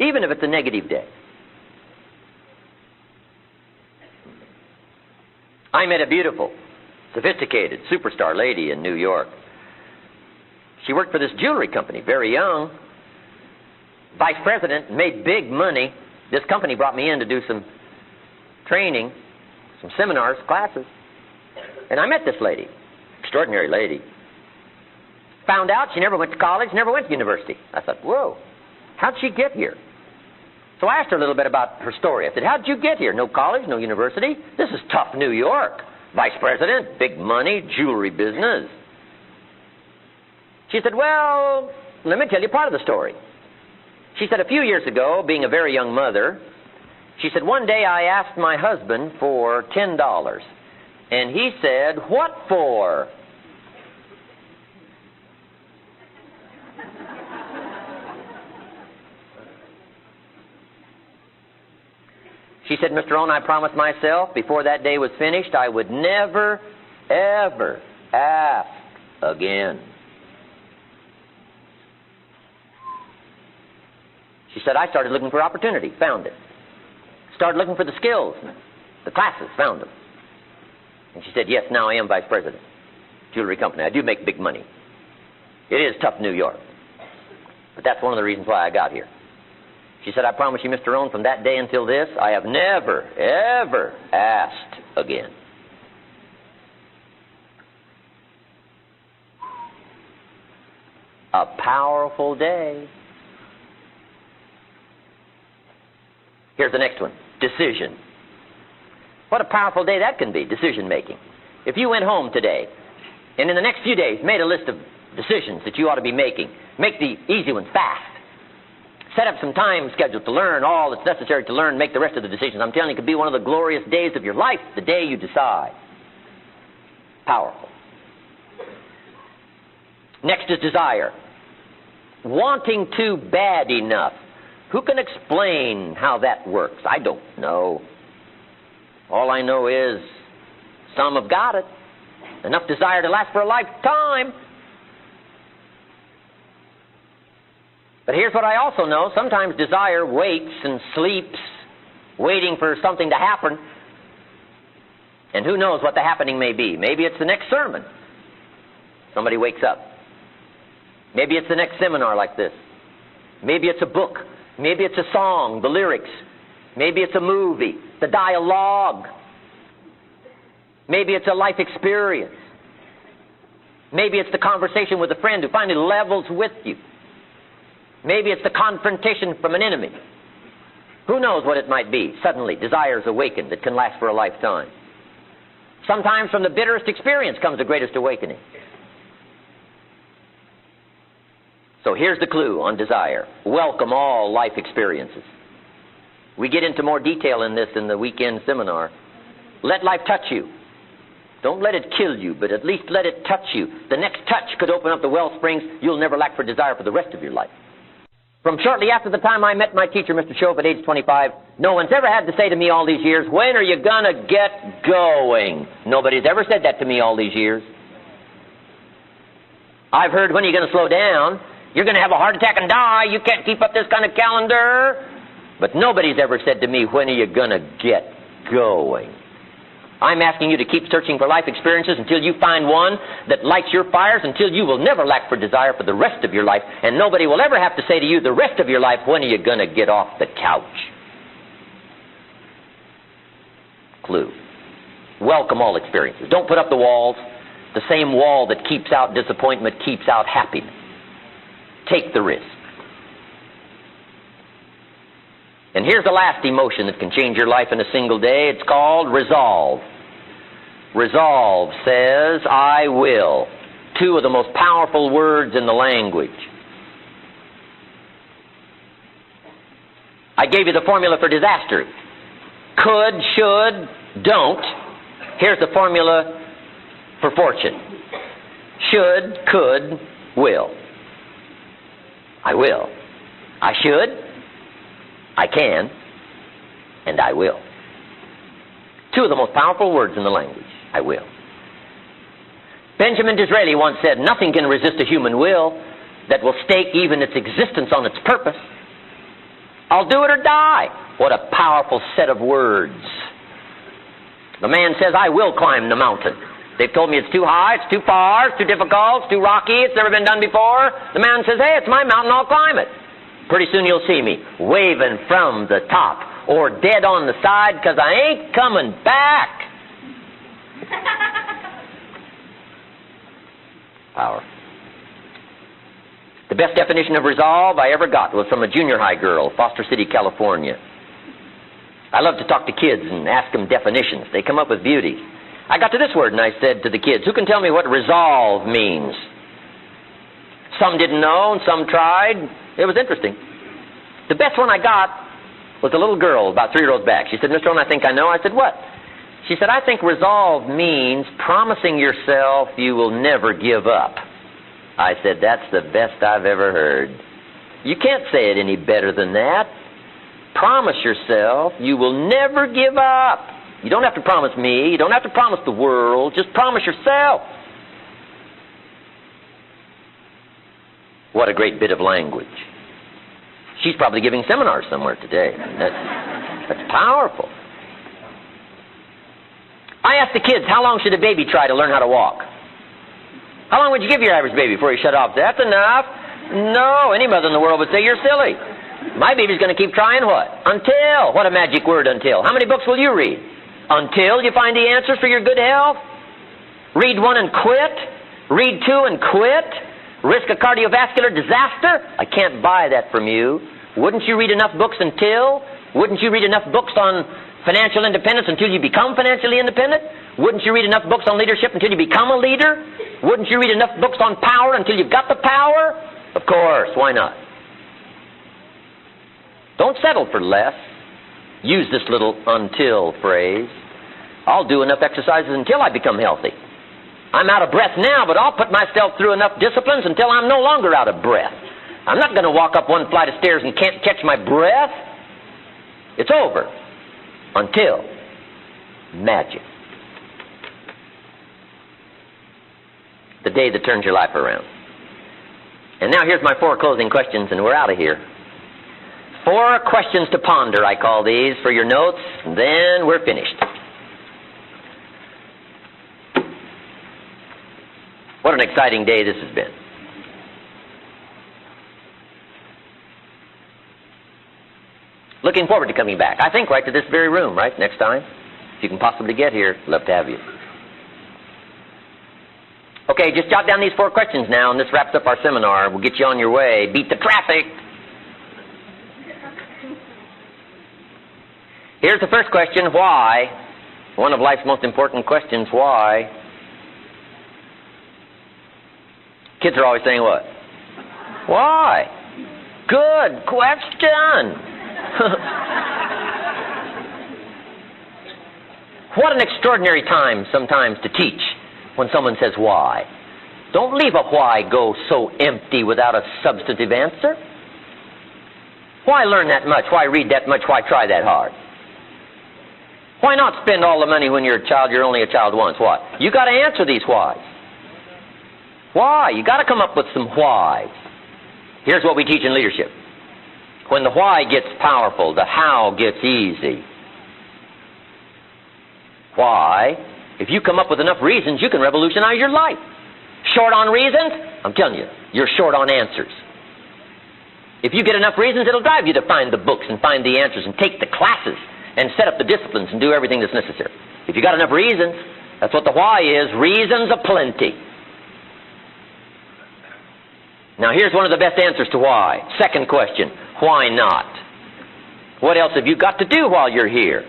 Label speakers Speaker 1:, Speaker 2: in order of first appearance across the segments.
Speaker 1: even if it's a negative day. I met a beautiful, sophisticated superstar lady in New York. She worked for this jewelry company, very young. Vice president, made big money. This company brought me in to do some training, some seminars, classes. And I met this lady, extraordinary lady. Found out she never went to college, never went to university. I thought, whoa, how'd she get here? So I asked her a little bit about her story. I said, how'd you get here? No college, no university? This is tough New York. Vice president, big money, jewelry business. She said, well, let me tell you part of the story. She said, a few years ago, being a very young mother, she said, one day I asked my husband for $10. And he said, what for? She said, Mr. Rohn, I promised myself before that day was finished I would never, ever ask again. She said, I started looking for opportunity, found it. Started looking for the skills, the classes, found them. And she said, yes, now I am vice president, jewelry company. I do make big money. It is tough New York. But that's one of the reasons why I got here. She said, I promise you, Mr. Rohn, from that day until this, I have never, ever asked again. A powerful day. Here's the next one, decision. What a powerful day that can be, decision making. If you went home today and in the next few days made a list of decisions that you ought to be making, make the easy ones fast. Set up some time scheduled to learn all that's necessary to learn, make the rest of the decisions. I'm telling you, it could be one of the glorious days of your life, the day you decide. Powerful. Next is desire. Wanting to bad enough. Who can explain how that works? I don't know. All I know is some have got it. Enough desire to last for a lifetime. But here's what I also know. Sometimes desire waits and sleeps, waiting for something to happen. And who knows what the happening may be. Maybe it's the next sermon. Somebody wakes up. Maybe it's the next seminar like this. Maybe it's a book. Maybe it's a song, the lyrics. Maybe it's a movie, the dialogue. Maybe it's a life experience. Maybe it's the conversation with a friend who finally levels with you. Maybe it's the confrontation from an enemy. Who knows what it might be? Suddenly, desires awaken that can last for a lifetime. Sometimes from the bitterest experience comes the greatest awakening. So here's the clue on desire. Welcome all life experiences. We get into more detail in this in the weekend seminar. Let life touch you. Don't let it kill you, but at least let it touch you. The next touch could open up the well springs you'll never lack for desire for the rest of your life. From shortly after the time I met my teacher, Mr. Shope, at age 25, no one's ever had to say to me all these years, when are you going to get going? Nobody's ever said that to me all these years. I've heard, when are you going to slow down? You're going to have a heart attack and die. You can't keep up this kind of calendar. But nobody's ever said to me, when are you going to get going? I'm asking you to keep searching for life experiences until you find one that lights your fires, until you will never lack for desire for the rest of your life. And nobody will ever have to say to you the rest of your life, when are you going to get off the couch? Clue. Welcome all experiences. Don't put up the walls. The same wall that keeps out disappointment keeps out happiness. Take the risk. And here's the last emotion that can change your life in a single day. It's called resolve. Resolve says, I will. Two of the most powerful words in the language. I gave you the formula for disaster. Could, should, don't. Here's the formula for fortune. Should, could, will. I will. I should. I can, and I will. Two of the most powerful words in the language. I will. Benjamin Disraeli once said, nothing can resist a human will that will stake even its existence on its purpose. I'll do it or die. What a powerful set of words. The man says, I will climb the mountain. They've told me it's too high, it's too far, it's too difficult, it's too rocky, it's never been done before. The man says, hey, it's my mountain, I'll climb it. Pretty soon you'll see me waving from the top or dead on the side, because I ain't coming back. Power. The best definition of resolve I ever got was from a junior high girl, Foster City, California. I love to talk to kids and ask them definitions. They come up with beauty. I got to this word and I said to the kids, who can tell me what resolve means? Some didn't know and some tried. It was interesting. The best one I got was a little girl about 3 rows back. She said, Mr. Rohn, I think I know. I said, what? She said, I think resolve means promising yourself you will never give up. I said, that's the best I've ever heard. You can't say it any better than that. Promise yourself you will never give up. You don't have to promise me. You don't have to promise the world. Just promise yourself. What a great bit of language. She's probably giving seminars somewhere today. That's powerful. I asked the kids, how long should a baby try to learn how to walk? How long would you give your average baby before you shut off? That's enough. No, any mother in the world would say you're silly. My baby's going to keep trying what? Until. What a magic word, until. How many books will you read? Until you find the answers for your good health? Read 1 and quit? Read 2 and quit? Risk a cardiovascular disaster? I can't buy that from you. Wouldn't you read enough books until? Wouldn't you read enough books on financial independence until you become financially independent? Wouldn't you read enough books on leadership until you become a leader? Wouldn't you read enough books on power until you've got the power? Of course, why not? Don't settle for less. Use this little until phrase. I'll do enough exercises until I become healthy. I'm out of breath now, but I'll put myself through enough disciplines until I'm no longer out of breath. I'm not going to walk up 1 flight of stairs and can't catch my breath. It's over. Until. Magic. The day that turns your life around. And now here's my 4 closing questions, and we're out of here. 4 questions to ponder, I call these, for your notes, and then we're finished. What an exciting day this has been. Looking forward to coming back. I think right to this very room, right, next time. If you can possibly get here, love to have you. Okay, just jot down these 4 questions now, and this wraps up our seminar. We'll get you on your way. Beat the traffic. Here's the first question, why? One of life's most important questions, why? Kids are always saying what? Why? Good question. What an extraordinary time sometimes to teach when someone says why. Don't leave a why go so empty without a substantive answer. Why learn that much? Why read that much? Why try that hard? Why not spend all the money when you're a child? You're only a child once. What? You got to answer these whys. Why? You got to come up with some whys. Here's what we teach in leadership. When the why gets powerful, the how gets easy. Why? If you come up with enough reasons, you can revolutionize your life. Short on reasons? I'm telling you, you're short on answers. If you get enough reasons, it'll drive you to find the books and find the answers and take the classes and set up the disciplines and do everything that's necessary. If you got enough reasons, that's what the why is, reasons aplenty. Now here's one of the best answers to why. Second question, why not? What else have you got to do while you're here?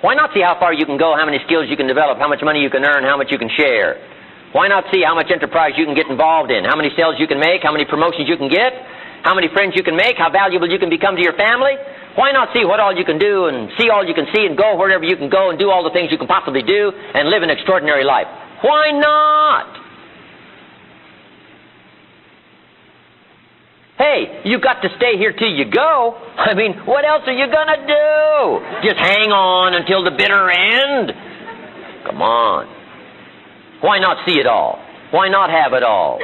Speaker 1: Why not see how far you can go, how many skills you can develop, how much money you can earn, how much you can share? Why not see how much enterprise you can get involved in, how many sales you can make, how many promotions you can get, how many friends you can make, how valuable you can become to your family? Why not see what all you can do and see all you can see and go wherever you can go and do all the things you can possibly do and live an extraordinary life? Why not? Hey, you got to stay here till you go. I mean, what else are you going to do? Just hang on until the bitter end? Come on. Why not see it all? Why not have it all?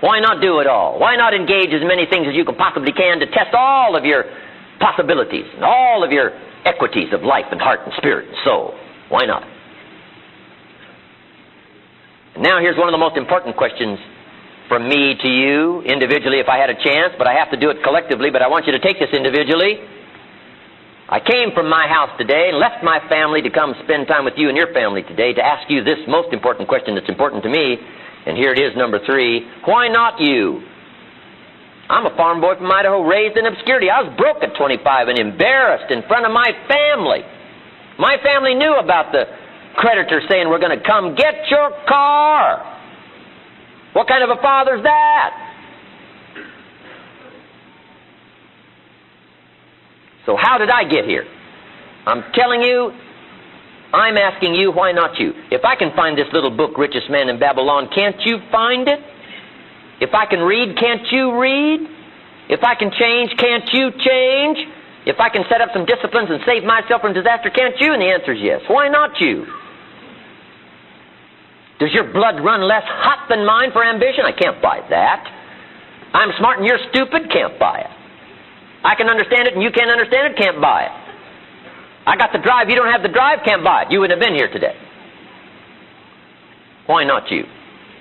Speaker 1: Why not do it all? Why not engage as many things as you can possibly can to test all of your possibilities and all of your equities of life and heart and spirit and soul? Why not? And now here's one of the most important questions from me to you individually if I had a chance, but I have to do it collectively, but I want you to take this individually. I came from my house today and left my family to come spend time with you and your family today to ask you this most important question that's important to me, and here it is, number 3. Why not you? I'm a farm boy from Idaho, raised in obscurity. I was broke at 25 and embarrassed in front of my family. My family knew about the creditor saying, we're going to come get your car. What kind of a father's that? So how did I get here? I'm telling you, I'm asking you, why not you? If I can find this little book, Richest Man in Babylon, can't you find it? If I can read, can't you read? If I can change, can't you change? If I can set up some disciplines and save myself from disaster, can't you? And the answer is yes. Why not you? Does your blood run less hot than mine for ambition? I can't buy that. I'm smart and you're stupid? Can't buy it. I can understand it and you can't understand it? Can't buy it. I got the drive, you don't have the drive? Can't buy it. You wouldn't have been here today. Why not you?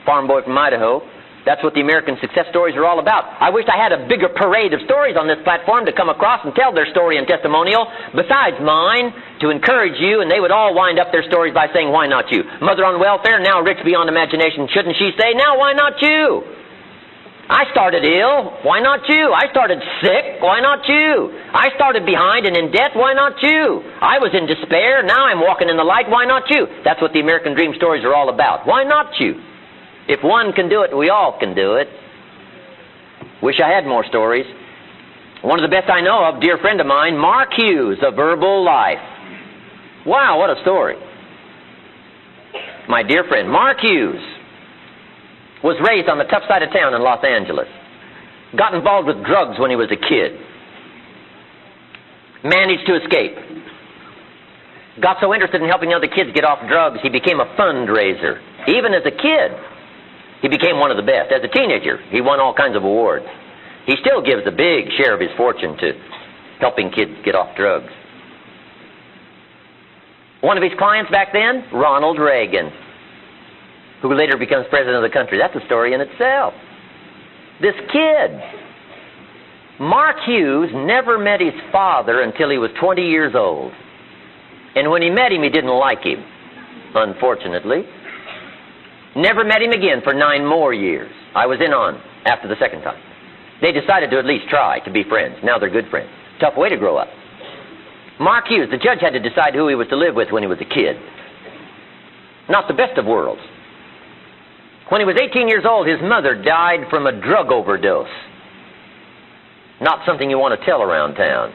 Speaker 1: Farm boy from Idaho. That's what the American success stories are all about. I wish I had a bigger parade of stories on this platform to come across and tell their story and testimonial besides mine to encourage you, and they would all wind up their stories by saying, why not you? Mother on welfare, now rich beyond imagination. Shouldn't she say, now why not you? I started ill. Why not you? I started sick. Why not you? I started behind and in debt. Why not you? I was in despair. Now I'm walking in the light. Why not you? That's what the American dream stories are all about. Why not you? If one can do it, we all can do it. Wish I had more stories. One of the best I know of, dear friend of mine, Mark Hughes of Verbal Life. Wow, what a story. My dear friend, Mark Hughes was raised on the tough side of town in Los Angeles. Got involved with drugs when he was a kid. Managed to escape. Got so interested in helping other kids get off drugs, he became a fundraiser. Even as a kid, he became one of the best. As a teenager, he won all kinds of awards. He still gives a big share of his fortune to helping kids get off drugs. One of his clients back then, Ronald Reagan, who later becomes president of the country. That's a story in itself. This kid, Mark Hughes, never met his father until he was 20 years old. And when he met him, he didn't like him, unfortunately. Never met him again for 9 more years. I was in on after the second time. They decided to at least try to be friends. Now they're good friends. Tough way to grow up. Mark Hughes, the judge had to decide who he was to live with when he was a kid. Not the best of worlds. When he was 18 years old, his mother died from a drug overdose. Not something you want to tell around town.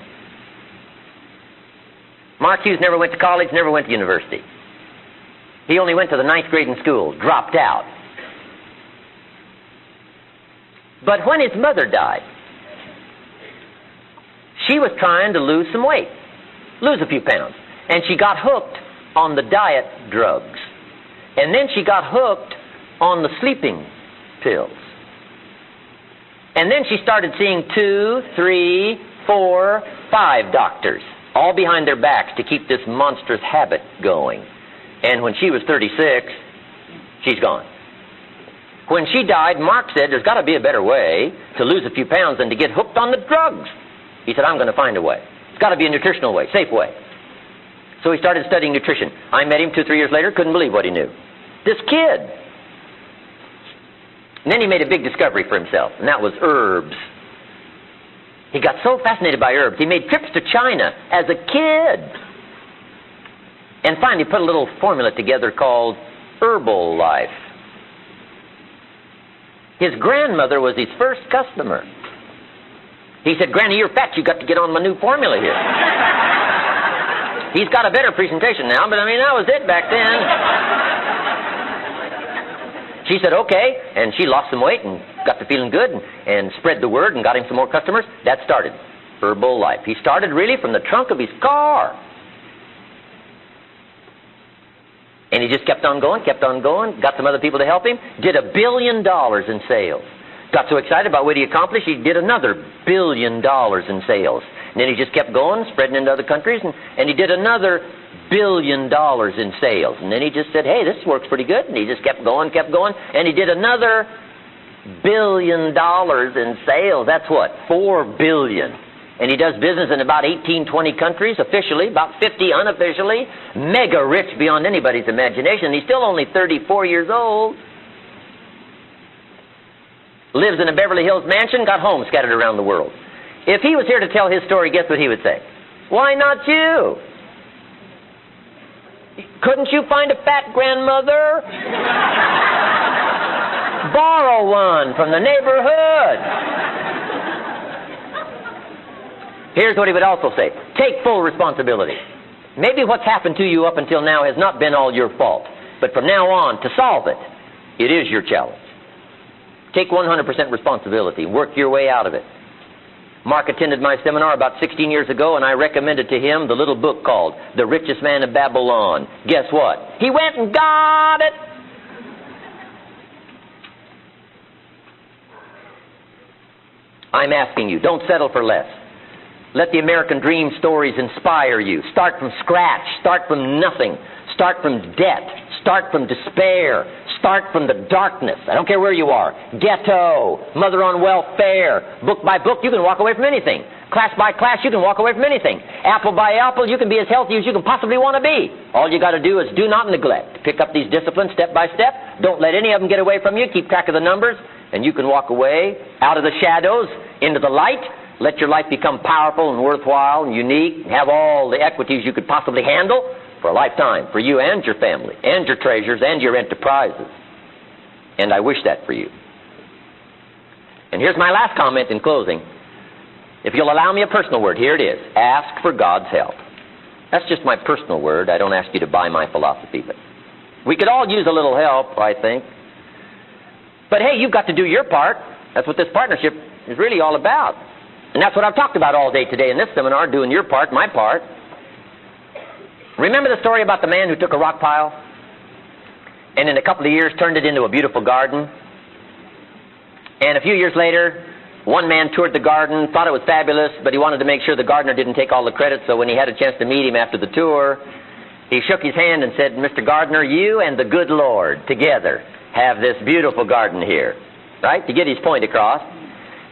Speaker 1: Mark Hughes never went to college, never went to university. He only went to the 9th grade in school, dropped out. But when his mother died, she was trying to lose some weight, lose a few pounds. And she got hooked on the diet drugs. And then she got hooked on the sleeping pills. And then she started seeing 2, 3, 4, 5 doctors, all behind their backs to keep this monstrous habit going. And when she was 36, she's gone. When she died, Mark said, there's got to be a better way to lose a few pounds than to get hooked on the drugs. He said, I'm going to find a way. It's got to be a nutritional way, safe way. So he started studying nutrition. I met him 2, 3 years later, couldn't believe what he knew. This kid. And then he made a big discovery for himself, and that was herbs. He got so fascinated by herbs, he made trips to China as a kid. And finally put a little formula together called Herbal Life. His grandmother was his first customer. He said, Granny, you're fat. You got to get on my new formula here. He's got a better presentation now, but I mean, that was it back then. She said, okay, and she lost some weight and got to feeling good and spread the word and got him some more customers. That started Herbal Life. He started really from the trunk of his car. And he just kept on going, got some other people to help him, did $1 billion in sales. Got so excited about what he accomplished, he did another $1 billion in sales. And then he just kept going, spreading into other countries, and he did another $1 billion in sales. And then he just said, hey, this works pretty good. And he just kept going, and he did another $1 billion in sales. That's what? $4 billion. And he does business in about 18, 20 countries officially, about 50 unofficially. Mega rich beyond anybody's imagination. He's still only 34 years old. Lives in a Beverly Hills mansion, got homes scattered around the world. If he was here to tell his story, guess what he would say? Why not you? Couldn't you find a fat grandmother? Borrow one from the neighborhood. Here's what he would also say. Take full responsibility. Maybe what's happened to you up until now has not been all your fault. But from now on, to solve it, it is your challenge. Take 100% responsibility. Work your way out of it. Mark attended my seminar about 16 years ago, and I recommended to him the little book called The Richest Man of Babylon. Guess what? He went and got it. I'm asking you, don't settle for less. Let the American dream stories inspire you. Start from scratch. Start from nothing. Start from debt. Start from despair. Start from the darkness. I don't care where you are. Ghetto, mother on welfare. Book by book, you can walk away from anything. Class by class, you can walk away from anything. Apple by apple, you can be as healthy as you can possibly want to be. All you got to do is do not neglect. Pick up these disciplines step by step. Don't let any of them get away from you. Keep track of the numbers, and you can walk away out of the shadows into the light. Let your life become powerful and worthwhile and unique. Have all the equities you could possibly handle for a lifetime, for you and your family, and your treasures, and your enterprises. And I wish that for you. And here's my last comment in closing. If you'll allow me a personal word, here it is. Ask for God's help. That's just my personal word. I don't ask you to buy my philosophy, but we could all use a little help, I think. But hey, you've got to do your part. That's what this partnership is really all about. And that's what I've talked about all day today in this seminar, doing your part, my part. Remember the story about the man who took a rock pile and in a couple of years turned it into a beautiful garden? And a few years later, one man toured the garden, thought it was fabulous, but he wanted to make sure the gardener didn't take all the credit, so when he had a chance to meet him after the tour, he shook his hand and said, Mr. Gardener, you and the good Lord together have this beautiful garden here. Right? To get his point across.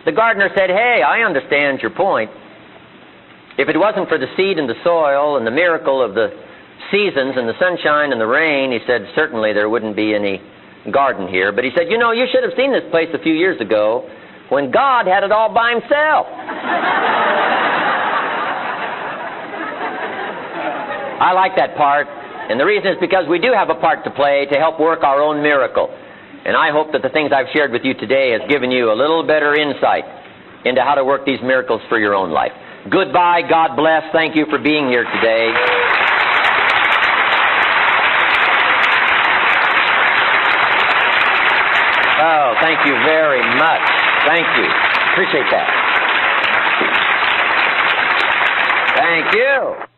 Speaker 1: The gardener said, hey, I understand your point. If it wasn't for the seed and the soil and the miracle of the seasons and the sunshine and the rain, he said, certainly there wouldn't be any garden here. But he said, you know, you should have seen this place a few years ago when God had it all by himself. I like that part. And the reason is because we do have a part to play to help work our own miracle. And I hope that the things I've shared with you today has given you a little better insight into how to work these miracles for your own life. Goodbye. God bless. Thank you for being here today. Oh, thank you very much. Thank you. Appreciate that. Thank you.